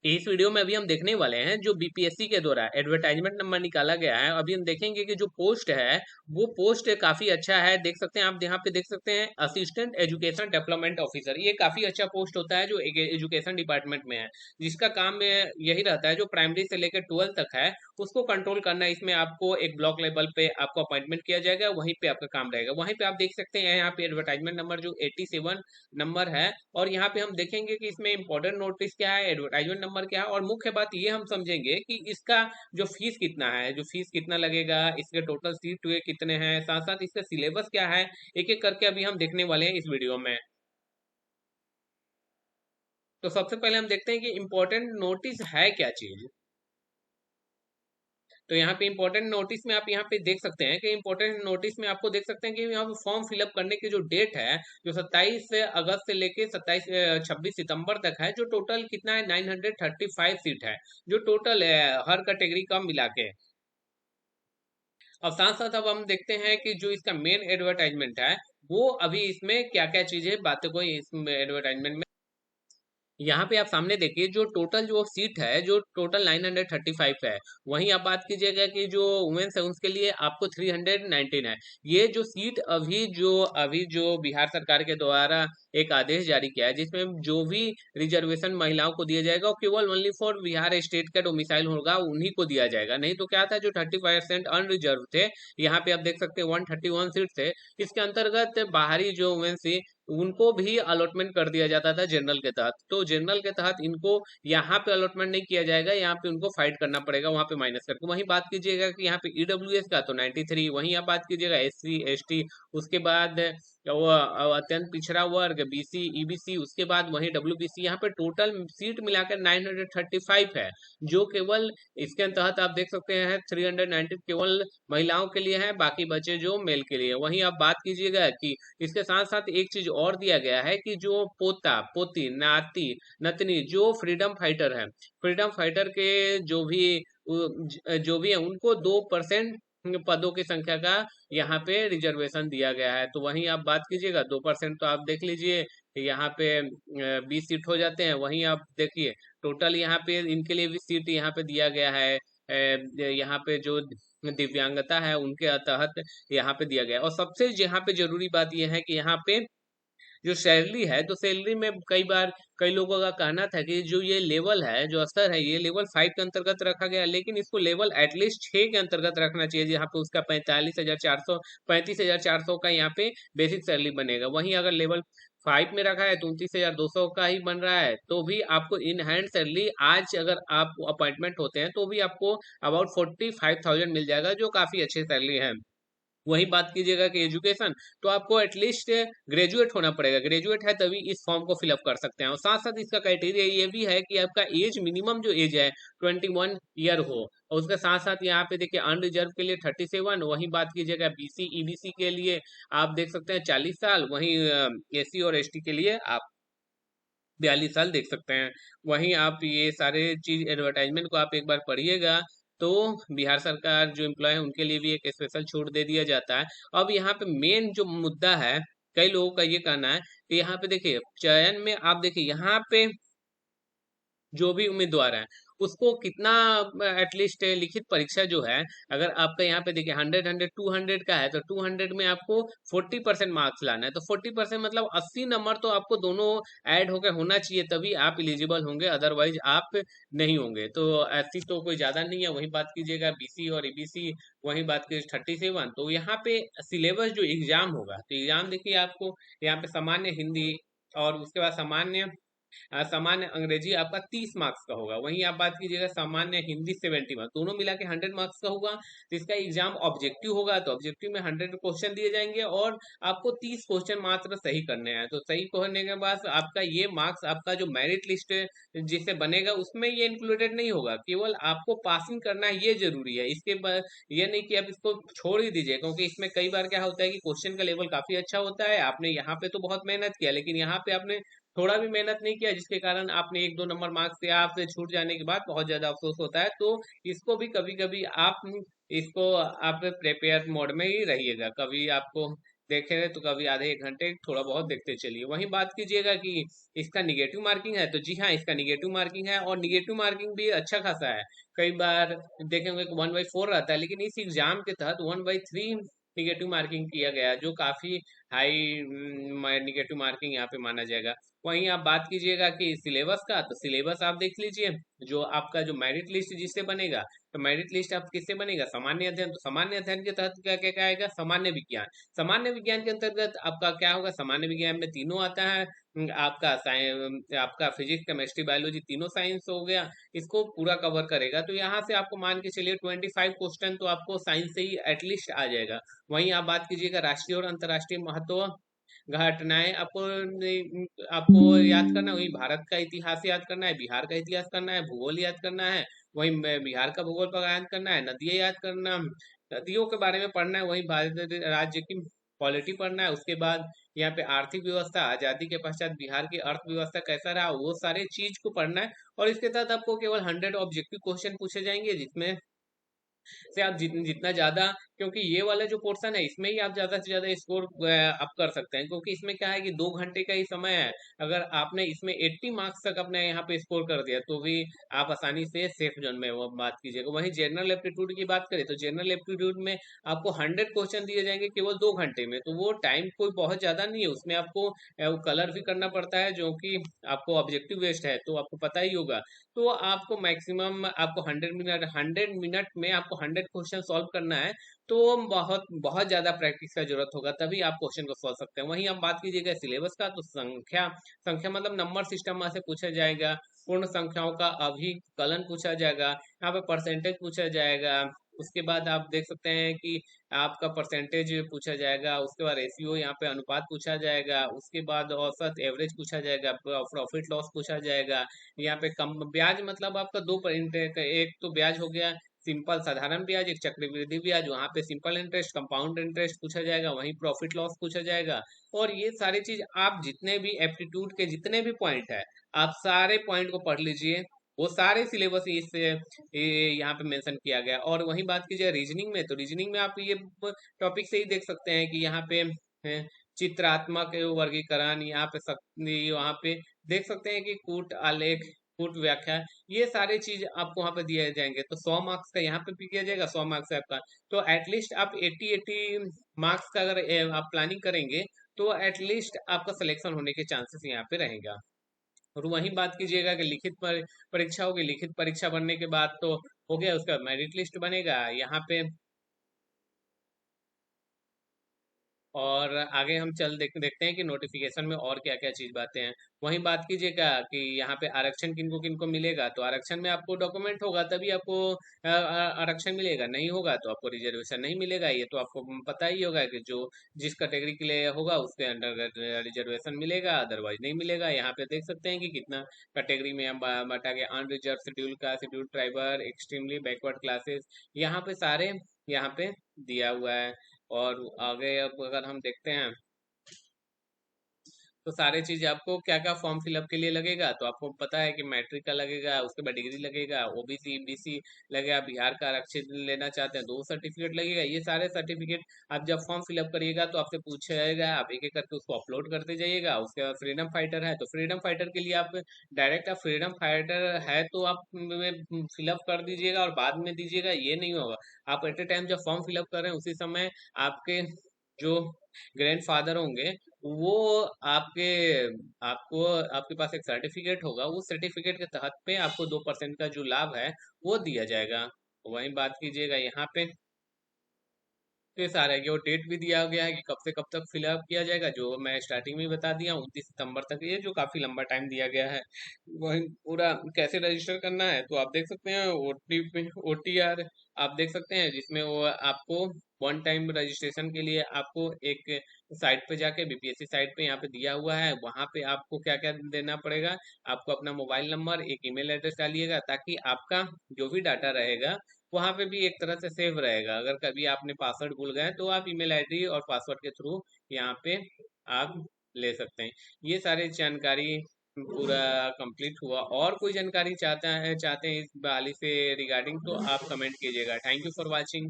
इस वीडियो में अभी हम देखने वाले हैं जो बीपीएससी के द्वारा एडवर्टाइजमेंट नंबर निकाला गया है। अभी हम देखेंगे कि जो पोस्ट है वो पोस्ट काफी अच्छा है। देख सकते हैं आप यहाँ पे देख सकते हैं असिस्टेंट एजुकेशन डेवलपमेंट ऑफिसर। ये काफी अच्छा पोस्ट होता है जो एजुकेशन डिपार्टमेंट में है, जिसका काम में यही रहता है जो प्राइमरी से लेकर 12th तक है उसको कंट्रोल करना। इसमें आपको एक ब्लॉक लेवल पे आपको अपॉइंटमेंट किया जाएगा, वहीं पे आपका काम रहेगा। वहीं पे आप देख सकते हैं यहाँ पे एडवर्टाइजमेंट नंबर जो 87 नंबर है। और यहाँ पे हम देखेंगे कि इसमें इंपॉर्टेंट नोटिस क्या है, एडवर्टाइजमेंट नंबर क्या है, और मुख्य बात ये हम समझेंगे कि इसका जो फीस कितना है, जो फीस कितना लगेगा, इसके टोटल सीट हुए कितने हैं, साथ साथ इसका सिलेबस क्या है, एक एक करके अभी हम देखने वाले हैं इस वीडियो में। तो सबसे पहले हम देखते हैं कि इंपॉर्टेंट नोटिस है क्या चीज। तो यहाँ पे इंपॉर्टेंट नोटिस में आप यहाँ पे देख सकते हैं कि इंपॉर्टेंट नोटिस में आपको देख सकते हैं कि यहाँ पे फॉर्म फिलअप करने की जो डेट है जो 27 अगस्त से लेके 26 सितंबर तक है। जो टोटल कितना है 935 सीट है जो टोटल है हर कैटेगरी का मिला के। अब साथ साथ अब हम देखते हैं कि जो इसका मेन एडवर्टाइजमेंट है वो अभी इसमें क्या क्या चीजें बातें को इस एडवर्टाइजमेंट में। यहाँ पे आप सामने देखिए जो टोटल जो सीट है जो टोटल 935 है। वहीं आप बात कीजिएगा कि जो वुमेन्स है उसके लिए आपको 319 है। ये जो सीट अभी जो बिहार सरकार के द्वारा एक आदेश जारी किया है जिसमें जो भी रिजर्वेशन महिलाओं को दिया जाएगा वो केवल ओनली फॉर बिहार स्टेट का डोमिसाइल होगा उन्हीं को दिया जाएगा। नहीं तो क्या था जो 30% अनरिजर्व थे, यहाँ पे आप देख सकते हैं 131 सीट थे। इसके अंतर्गत बाहरी जो वुमेन्स थी उनको भी अलॉटमेंट कर दिया जाता था जनरल के तहत। तो जनरल के तहत इनको यहाँ पे अलॉटमेंट नहीं किया जाएगा, यहाँ पे उनको फाइट करना पड़ेगा वहां पे माइनस करके। वहीं बात कीजिएगा कि यहाँ पे ईडब्ल्यूएस का तो 93, वहीं आप बात कीजिएगा एससी एसटी, उसके बाद वो अत्यंत पिछड़ा वर्ग बीसी ईबीसी, उसके बाद वहीं डब्ल्यूबीसी। यहाँ पे टोटल सीट मिलाकर 935 है जो केवल इसके तहत आप देख सकते हैं 390 केवल महिलाओं के लिए है, बाकी बचे जो मेल के लिए। वहीं आप बात कीजिएगा कि इसके साथ साथ एक चीज और दिया गया है कि जो पोता पोती नाती नतनी जो फ्रीडम फाइटर है, फ्रीडम फाइटर के जो भी जो भी है उनको 2% पदों की संख्या का यहाँ पे रिजर्वेशन दिया गया है। तो वहीं आप बात कीजिएगा 2% तो आप देख लीजिए यहाँ पे 20 सीट हो जाते हैं। वहीं आप देखिए टोटल यहाँ पे इनके लिए भी सीट यहाँ पे दिया गया है। यहाँ पे जो दिव्यांगता है उनके तहत यहाँ पे दिया गया है। और सबसे यहाँ पे जरूरी बात यह है कि यहाँ पे जो सैलरी है तो सैलरी में कई बार कई लोगों का कहना था कि जो ये लेवल है जो स्तर है ये लेवल 5 के अंतर्गत रखा गया है, लेकिन इसको लेवल एटलीस्ट 6 के अंतर्गत रखना चाहिए जहाँ पे उसका 35,400 का यहाँ पे बेसिक सैलरी बनेगा। वहीं अगर लेवल 5 में रखा है तो 29,200 का ही बन रहा है, तो भी आपको इन हैंड सैलरी आज अगर आप अपॉइंटमेंट होते हैं तो भी आपको अबाउट 45,000 मिल जाएगा जो काफी अच्छी सैलरी है। वही बात कीजिएगा कि एजुकेशन तो आपको एटलीस्ट ग्रेजुएट होना पड़ेगा, ग्रेजुएट है तभी इस फॉर्म को फिलअप कर सकते हैं। और साथ साथ इसका क्राइटेरिया ये भी है कि आपका एज मिनिमम जो एज है 21 ईयर हो। और उसके साथ साथ यहाँ पे देखिए अनरिजर्व के लिए 37। वहीं बात कीजिएगा बीसी ईबीसी के लिए आप देख सकते हैं 40 साल। वहीं एससी और एसटी के लिए आप 42 साल देख सकते हैं। वहीं आप ये सारे चीज एडवर्टाइजमेंट को आप एक बार पढ़िएगा तो बिहार सरकार जो एम्प्लॉय है उनके लिए भी एक स्पेशल छूट दे दिया जाता है। अब यहाँ पे मेन जो मुद्दा है कई लोगों का ये कहना है कि यहाँ पे देखिए चयन में आप देखिए यहाँ पे जो भी उम्मीदवार है उसको कितना एटलीस्ट लिखित परीक्षा जो है, अगर आपका यहाँ पे देखिए 100 का है तो 200 में आपको 40% मार्क्स लाना है। तो 40% मतलब 80 नंबर तो आपको दोनों ऐड होकर होना चाहिए तभी आप इलिजिबल होंगे, अदरवाइज आप नहीं होंगे। तो ऐसी तो कोई ज्यादा नहीं है। वही बात कीजिएगा बीसी और ईबीसी, वही बात कीजिए 37। तो यहाँ पे सिलेबस जो एग्जाम होगा तो एग्जाम देखिए आपको यहाँ पे सामान्य हिंदी और उसके बाद सामान्य अंग्रेजी आपका 30 मार्क्स का होगा। वहीं आप बात कीजिएगा सामान्य हिंदी 70 मार्क्स, दोनों मिला के 100 मार्क्स का होगा। तो इसका एग्जाम ऑब्जेक्टिव होगा तो ऑब्जेक्टिव में 100 क्वेश्चन दिए जाएंगे और आपको 30 क्वेश्चन मात्र सही करने हैं। तो सही करने के बाद आपका ये मार्क्स आपका जो मेरिट लिस्ट जिससे बनेगा उसमें ये इंक्लूडेड नहीं होगा, केवल आपको पासिंग करना है ये जरूरी है। इसके बाद ये नहीं कि आप इसको छोड़ ही दीजिए, क्योंकि इसमें कई बार क्या होता है कि क्वेश्चन का लेवल काफी अच्छा होता है, आपने यहाँ पे तो बहुत मेहनत किया लेकिन यहाँ पे आपने थोड़ा भी मेहनत नहीं किया जिसके कारण आपने 1-2 नंबर मार्क्स से आपसे छूट जाने के बाद बहुत ज्यादा अफसोस होता है। तो इसको भी कभी कभी आप इसको आप प्रिपेयर मोड में ही रहिएगा, कभी आपको देखे रहे तो कभी आधे एक घंटे थोड़ा बहुत देखते चलिए। वहीं बात कीजिएगा कि इसका निगेटिव मार्किंग है, तो जी हाँ, इसका निगेटिव मार्किंग है और निगेटिव मार्किंग भी अच्छा खासा है। कई बार देखेंगे 1/4 रहता है, लेकिन इस एग्जाम के तहत 1/3 निगेटिव मार्किंग किया गया है, जो काफी हाई निगेटिव मार्किंग यहाँ पे माना जाएगा। वहीं आप बात कीजिएगा कि सिलेबस का, तो सिलेबस आप देख लीजिए। जो आपका जो मेरिट लिस्ट जिससे बनेगा, तो मेरिट लिस्ट आप किससे बनेगा, सामान्य अध्ययन। तो सामान्य अध्ययन के तहत क्या क्या क्या आएगा, सामान्य विज्ञान। सामान्य विज्ञान के अंतर्गत आपका क्या होगा, सामान्य विज्ञान में तीनों आता है। आपका आपका फिजिक्स केमिस्ट्री बायोलॉजी तीनों साइंस हो गया, इसको पूरा कवर करेगा। तो यहाँ से आपको मान के चलिए 25 क्वेश्चन तो आपको साइंस से ही एटलीस्ट आ जाएगा। वहीं आप बात कीजिएगा राष्ट्रीय और अंतर्राष्ट्रीय महत्व घटनाएं, आपको याद करना है। वही भारत का इतिहास याद करना है, बिहार का इतिहास करना है, भूगोल याद करना है। वही बिहार का भूगोल पर याद करना है, नदियां याद करना, नदियों के बारे में पढ़ना है। वही भारत राज्य की पॉलिटी पढ़ना है। उसके बाद यहाँ पे आर्थिक व्यवस्था, आजादी के पश्चात बिहार की अर्थव्यवस्था कैसा रहा, वो सारे चीज को पढ़ना है। और इसके तहत आपको केवल 100 ऑब्जेक्टिव क्वेश्चन पूछे जाएंगे, जिसमें से आप जितना ज्यादा, क्योंकि ये वाला जो पोर्शन है इसमें ही आप ज्यादा से ज्यादा स्कोर आप कर सकते हैं, क्योंकि इसमें क्या है कि 2 घंटे का ही समय है। अगर आपने इसमें 80 मार्क्स तक अपने यहाँ पे स्कोर कर दिया तो भी आप आसानी से सेफ जोन में वो बात कीजिएगा। वहीं जनरल एप्टीट्यूड की बात करें, तो जनरल एप्टीट्यूड में आपको 100 क्वेश्चन दिए जाएंगे केवल 2 घंटे में। तो वो टाइम कोई बहुत ज्यादा नहीं है, उसमें आपको कलर भी करना पड़ता है, जो कि आपको ऑब्जेक्टिव बेस्ड है, तो आपको पता ही होगा। तो आपको मैक्सिमम आपको 100 मिनट में आपको 100 क्वेश्चन सॉल्व करना है। तो बहुत बहुत ज्यादा प्रैक्टिस का जरूरत होगा, तभी आप क्वेश्चन को सॉल्व सकते हैं। वहीं हम बात कीजिएगा सिलेबस का, तो संख्या, संख्या मतलब नंबर सिस्टम में से पूछा जाएगा। पूर्ण संख्याओं का अभिकलन पूछा जाएगा, यहाँ पे परसेंटेज पूछा जाएगा। उसके बाद आप देख सकते हैं कि आपका परसेंटेज पूछा जाएगा। उसके बाद रेशियो, यहाँ पे अनुपात पूछा जाएगा। उसके बाद औसत एवरेज पूछा जाएगा, प्रॉफिट लॉस पूछा जाएगा। यहाँ पे कम ब्याज, मतलब आपका दो एक तो ब्याज हो गया सिंपल साधारण ब्याज, एक चक्रवृद्धि ब्याज। वहां पे सिंपल इंटरेस्ट, कंपाउंड इंटरेस्ट पूछा जाएगा। वहीं प्रॉफिट लॉस पूछा जाएगा। और ये सारी चीज आप जितने भी एप्टीट्यूड के जितने भी पॉइंट है, आप सारे पॉइंट को पढ़ लीजिए। वो सारे सिलेबस इस यहाँ पे मेंशन किया गया। और वहीं बात कीजिए रीजनिंग में, तो रीजनिंग में आप ये टॉपिक से ही देख सकते हैं कि यहाँ पे चित्रात्मक वर्गीकरण, यहाँ पे वहाँ पे देख सकते हैं कि कूट आलेख, कूट व्याख्या, ये सारे चीज आपको वहाँ पे दिए जाएंगे। तो 100 मार्क्स का यहाँ पे भी किया जाएगा, 100 मार्क्स है आपका। तो एटलीस्ट आप 80 मार्क्स का अगर आप प्लानिंग करेंगे, तो एटलीस्ट आपका सिलेक्शन होने के चांसेस यहाँ पे रहेगा। और वहीं बात कीजिएगा कि लिखित परीक्षा होगी। लिखित परीक्षा बनने के बाद तो हो गया, उसका मेरिट लिस्ट बनेगा यहाँ पे। और आगे हम देखते हैं कि नोटिफिकेशन में और क्या क्या चीज बातें हैं। वहीं बात कीजिएगा कि यहाँ पे आरक्षण किनको किनको मिलेगा, तो आरक्षण में आपको डॉक्यूमेंट होगा तभी आपको आरक्षण मिलेगा, नहीं होगा तो आपको रिजर्वेशन नहीं मिलेगा। ये तो आपको पता ही होगा कि जो जिस कैटेगरी के लिए होगा उसके अंडर रिजर्वेशन मिलेगा, अदरवाइज नहीं मिलेगा। यहाँ पे देख सकते हैं कि कितना कैटेगरी में हम बांटा गया, अनरिजर्व शेड्यूल का, schedule Triber, extremely backward classes, यहाँ पे सारे यहाँ पे दिया हुआ है। और आगे अब अगर हम देखते हैं, तो सारे चीज आपको क्या क्या फॉर्म फिलअप के लिए लगेगा, तो आपको पता है कि मैट्रिक का लगेगा, उसके बाद डिग्री लगेगा, ओबीसी एमबीसी लगेगा, बिहार का आरक्षित लेना चाहते हैं 2 सर्टिफिकेट लगेगा। ये सारे सर्टिफिकेट आप जब फॉर्म फिलअप करिएगा तो आपसे पूछेगा, आप एक एक करके उसको अपलोड करते जाइएगा। उसके बाद फ्रीडम फाइटर है, तो फ्रीडम फाइटर के लिए आप डायरेक्ट, आप फ्रीडम फाइटर है तो आप फिलअप कर दीजिएगा और बाद में दीजिएगा, ये नहीं होगा। आप एट ए टाइम जब फॉर्म फिलअप कर रहे हैं उसी समय आपके जो ग्रैंडफादर होंगे, वो आपके आपको आपके पास एक सर्टिफिकेट होगा, उस सर्टिफिकेट के तहत पे आपको 2% का जो लाभ है वो दिया जाएगा। वहीं बात कीजिएगा यहाँ पे, तो ये सारा है कि वो डेट भी दिया गया है कि कब से कब तक फिलअप किया जाएगा, जो मैं स्टार्टिंग में ही बता दिया 29 सितंबर तक, ये जो काफी लंबा टाइम दिया गया है। वही पूरा कैसे रजिस्टर करना है, तो आप देख सकते हैं OTR आप देख सकते हैं, जिसमें वो आपको वन टाइम रजिस्ट्रेशन के लिए आपको एक साइट पे जाके, बीपीएससी साइट पे यहाँ पे दिया हुआ है, वहां पे आपको क्या क्या देना पड़ेगा। आपको अपना मोबाइल नंबर, एक ईमेल एड्रेस डालिएगा, ताकि आपका जो भी डाटा रहेगा वहां पे भी एक तरह से सेव रहेगा। अगर कभी आपने पासवर्ड भूल गए तो आप ईमेल आईडी और पासवर्ड के थ्रू यहाँ पे आप ले सकते हैं। ये सारी जानकारी पूरा कंप्लीट हुआ। और कोई जानकारी चाहते हैं इस वाली से रिगार्डिंग, तो आप कमेंट कीजिएगा। Thank you for watching.